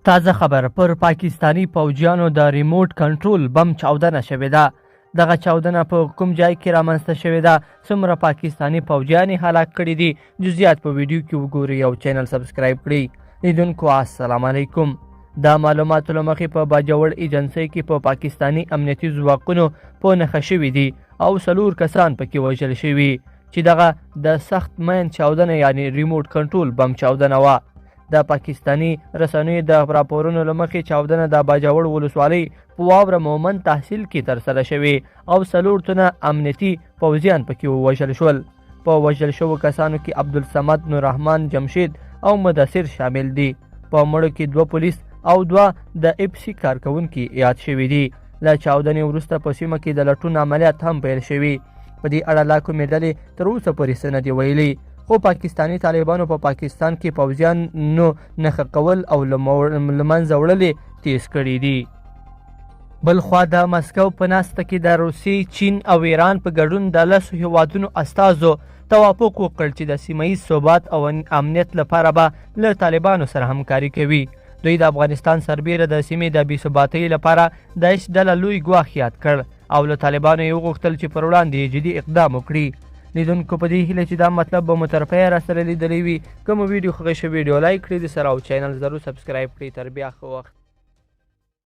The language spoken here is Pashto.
تازه خبر پر پاکستانی فوجیانو د ریموټ کنټرول بم چاودنه شوې ده. دغه چاودنه په کوم ځای کې رامنځته شوې ده؟ څومره پاکستانی فوجیان هلاک کړي دي؟ جزئیات په ویډیو کې وګورئ او چینل سبسکرایب کړئ. لیدونکو السلام علیکم. دا معلوماتو له مخې په باجوړ ایجنسۍ کې په پاکستانی امنیتي ځواکونو په نښه شوي دي او 4 کسان پکې وژل شوي چې دغه د سخت مین چاودنه یعنی ریموټ کنټرول بم چاودنه وه. د پاکستانی رسنیو د راپورونو له مخې چاودنه د باجوړ ولسوالۍ په واوره مومند تحصیل کې ترسره شوې او 4 تنه امنیتي پوځیان پکې ووژل شول. په وژل شوو کسانو کې عبدالصمد، نوررحمان، جمشید او مدثر شامل دي. په مړو کې 2 پولیس او 2 د اپسی کارکونکي یاد شوي دي. له چاودنې وروسته په سیمه کې د لټون عملیات هم پیل شوي. په دې اړه لا کومې ډلې تر اوسه پورې څه نه دي ویلي، خو پاکستانی طالبانو په پاکستان کې فوجیانو نښه کول او له منځه وړلې تیز کړي دي. بلخوا د مسکو په ناسته کې د روسیې، چین او ایران په ګډون د 10 هیوادونو استازو توافق وکړ چې د سیمه ییز ثبات او امنیت لپاره به له طالبانو سره همکاري کوي. دوی د افغانستان سربیره د سیمې د بې ثباتۍ لپاره داعش ډله لوی ګواښ یاد کړ او له طالبانو یې وغوښتل چې پر وړاندې جدي اقدام وکړي. لیدونکو په دې هیله چې دا مطلب به مو طرفه را سره لیدلی وي. کوم ویډیو خوښ شوی ویډیو لایک کړئ، د سره او چینل ضرور سبسکرایب کړئ. تر بیا ښه وخت.